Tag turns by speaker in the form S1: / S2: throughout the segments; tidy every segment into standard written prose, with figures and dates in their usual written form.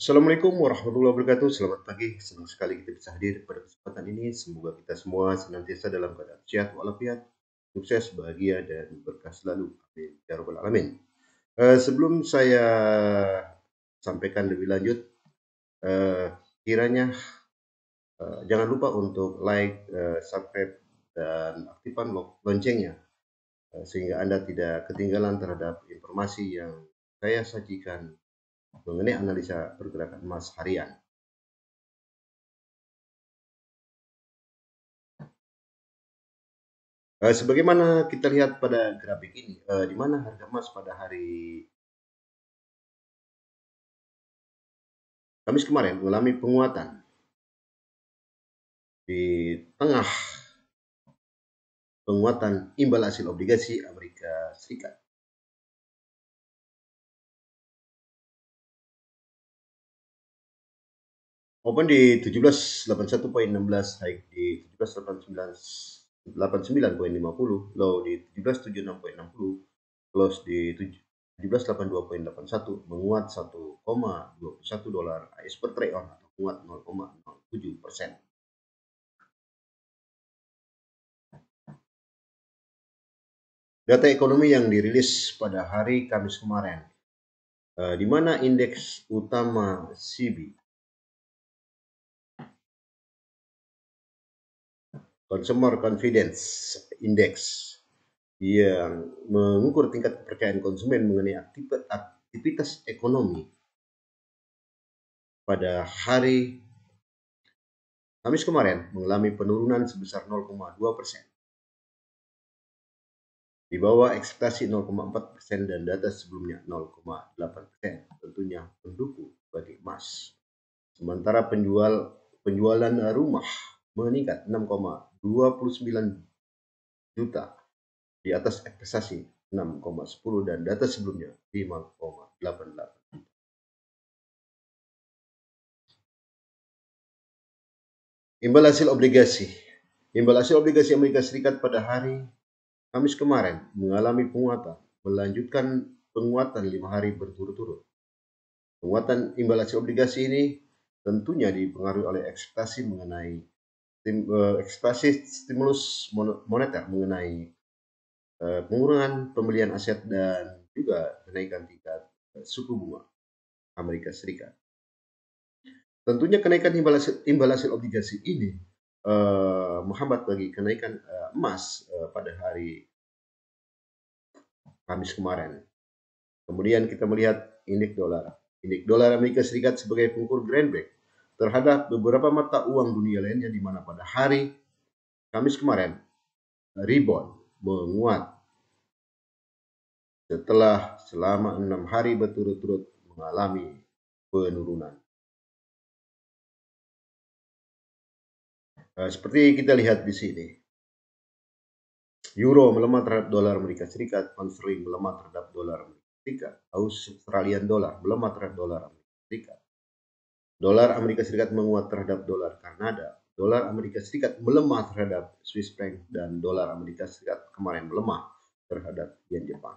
S1: Assalamualaikum warahmatullahi wabarakatuh. Selamat pagi. Senang sekali kita bisa hadir pada kesempatan ini. Semoga kita semua senantiasa dalam keadaan sehat walafiat, sukses, bahagia, dan berkah selalu. Amin. Ya Rabbal Alamin. Sebelum saya sampaikan lebih lanjut, eh, kiranya jangan lupa untuk like, subscribe, dan aktifkan loncengnya sehingga Anda tidak ketinggalan terhadap informasi yang saya sajikan mengenai analisa pergerakan emas harian. Sebagaimana kita lihat pada grafik ini, di mana harga emas pada hari Kamis kemarin mengalami penguatan di tengah penguatan imbal hasil obligasi Amerika Serikat. Open di 1781.16, high di 1789.50, low di 1776.60, close di 1782.81, menguat 1,21 dolar AS per trade on atau menguat 0,07%. Data ekonomi yang dirilis pada hari Kamis kemarin, di mana indeks utama CB, Consumer Confidence Index, yang mengukur tingkat kepercayaan konsumen mengenai aktivitas ekonomi pada hari Kamis kemarin mengalami penurunan sebesar 0,2%. Di bawah ekspektasi 0,4% dan data sebelumnya 0,8%, tentunya mendukung bagi emas. Sementara penjualan rumah meningkat 6,29 juta di atas ekspektasi 6,10 dan data sebelumnya 5,88. Imbal hasil obligasi. Imbal hasil obligasi Amerika Serikat pada hari Kamis kemarin mengalami penguatan, melanjutkan penguatan 5 hari berturut-turut. Penguatan imbal hasil obligasi ini tentunya dipengaruhi oleh ekspektasi mengenai ekspektasi stimulus moneter mengenai pengurangan pembelian aset dan juga kenaikan tingkat suku bunga Amerika Serikat. Tentunya kenaikan imbal hasil obligasi ini menghambat bagi kenaikan emas pada hari Kamis kemarin. Kemudian kita melihat indeks dolar. Indeks dolar Amerika Serikat sebagai pengukur Greenback terhadap beberapa mata uang dunia lainnya, di mana pada hari Kamis kemarin rebound menguat setelah selama 6 hari berturut-turut mengalami penurunan. Seperti kita lihat di sini, euro melemah terhadap dolar Amerika Serikat, pound sterling melemah terhadap dolar Amerika Serikat, Australian dollar melemah terhadap dolar Amerika Serikat. Dolar Amerika Serikat menguat terhadap dolar Kanada, dolar Amerika Serikat melemah terhadap Swiss franc, dan dolar Amerika Serikat kemarin melemah terhadap yen Jepang.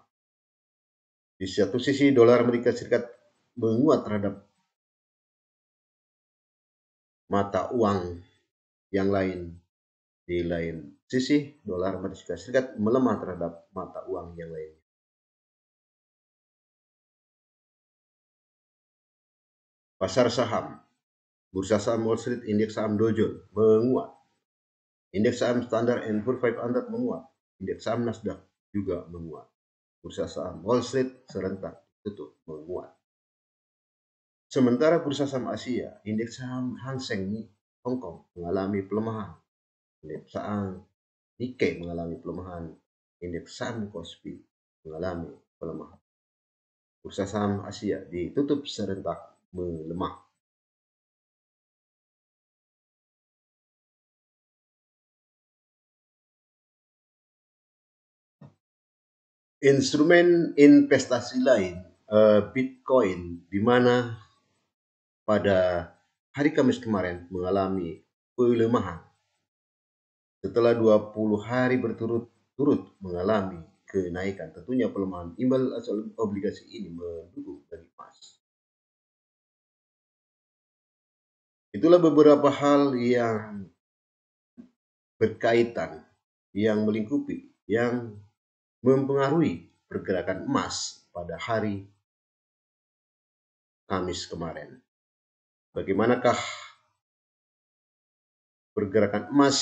S1: Di satu sisi dolar Amerika Serikat menguat terhadap mata uang yang lain. Di lain sisi, dolar Amerika Serikat melemah terhadap mata uang yang lain. Pasar saham. Bursa saham Wall Street, indeks saham Dow Jones menguat. Indeks saham Standard & Poor's 500 menguat. Indeks saham Nasdaq juga menguat. Bursa saham Wall Street serentak tutup menguat. Sementara bursa saham Asia, indeks saham Hang Seng Hong Kong mengalami pelemahan. Indeks saham Nikkei mengalami pelemahan. Indeks saham Kospi mengalami pelemahan. Bursa saham Asia ditutup serentak melemah. Instrumen investasi lain, Bitcoin, di mana pada hari Kamis kemarin mengalami pelemahan setelah 20 hari berturut-turut mengalami kenaikan. Tentunya pelemahan imbal hasil obligasi ini mendukung bagi emas. Itulah beberapa hal yang berkaitan, yang melingkupi, yang mempengaruhi pergerakan emas pada hari Kamis kemarin. Bagaimanakah pergerakan emas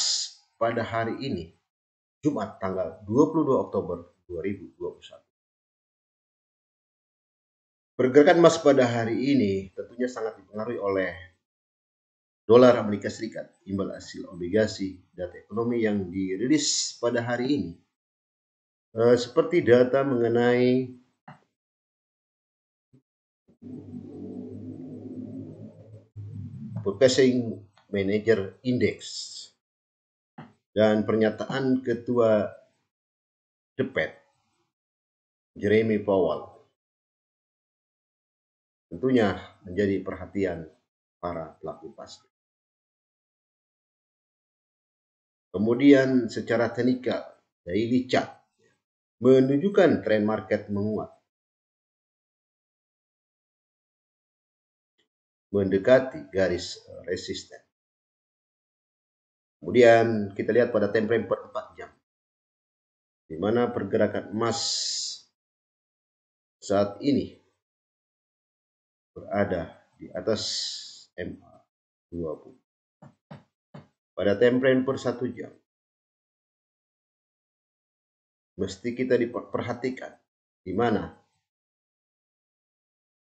S1: pada hari ini, Jumat tanggal 22 Oktober 2021? Pergerakan emas pada hari ini tentunya sangat dipengaruhi oleh dolar Amerika Serikat, imbal hasil obligasi, data ekonomi yang dirilis pada hari ini. Seperti data mengenai Purchasing Manager Index dan pernyataan Ketua The Fed, Jeremy Powell, tentunya menjadi perhatian para pelaku pasar. Kemudian secara teknikal, daily chart menunjukkan tren market menguat, mendekati garis resisten. Kemudian kita lihat pada time frame per 4 jam, di mana pergerakan emas saat ini berada di atas MA20. Pada time frame per 1 jam, mesti kita diperhatikan di mana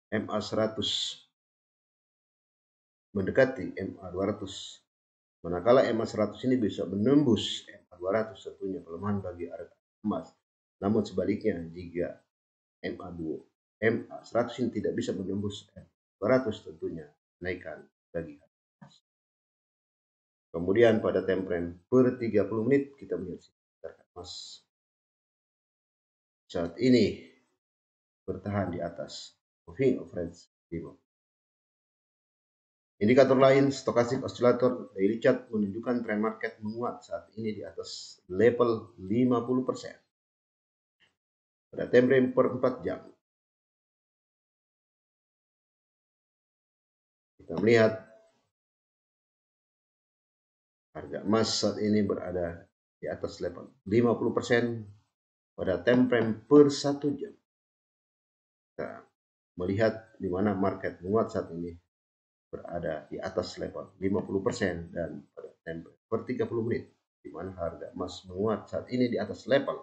S1: MA100 mendekati MA200. Manakala MA100 ini bisa menembus MA200, tentunya pelemahan bagi harga emas. Namun sebaliknya, jika MA100 ini tidak bisa menembus MA200, tentunya naikkan bagi harga emas. Kemudian pada time frame per 30 menit kita melihat harga emas saat ini bertahan di atas moving average 5. Indikator lain, Stochastic Oscillator Daily Chart menunjukkan tren market menguat saat ini di atas level 50%. Pada time frame per 4 jam, kita melihat harga emas saat ini berada di atas level 50% pada time frame per 1 jam. Kita melihat di mana market menguat saat ini berada di atas level 50% dan pada time frame per 30 menit di mana harga emas menguat saat ini di atas level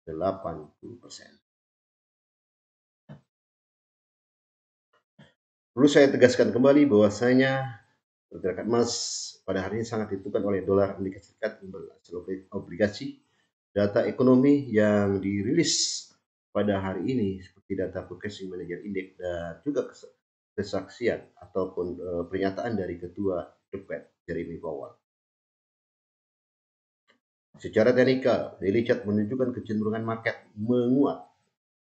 S1: 80%. Perlu saya tegaskan kembali bahwasanya pergerakan emas pada hari ini sangat ditentukan oleh dolar Amerika Serikat, imbal hasil obligasi, data ekonomi yang dirilis pada hari ini seperti data Purchasing Manager Index dan juga kesaksian ataupun pernyataan dari Ketua The Fed, Jeremy Powell. Secara teknikal, daily chart menunjukkan kecenderungan market menguat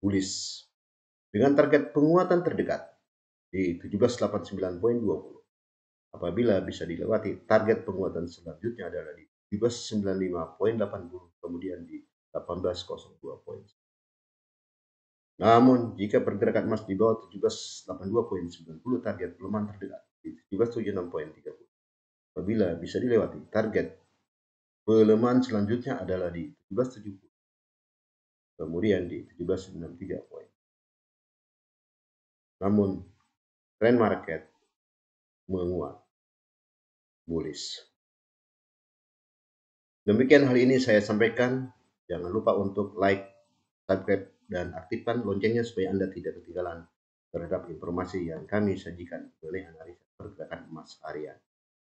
S1: bullish dengan target penguatan terdekat di 1789.20. Apabila bisa dilewati, target penguatan selanjutnya adalah di 1795.80, kemudian di 1802 poin. Namun, jika pergerakan emas di bawah 1782.90, target pelemahan terdekat di 1776.30. Apabila bisa dilewati, target pelemahan selanjutnya adalah di 1770, kemudian di 1793 poin. Namun, trend market menguat bullish. Demikian hal ini saya sampaikan. Jangan lupa untuk like, subscribe, dan aktifkan loncengnya supaya Anda tidak ketinggalan terhadap informasi yang kami sajikan mengenai analisa pergerakan emas harian.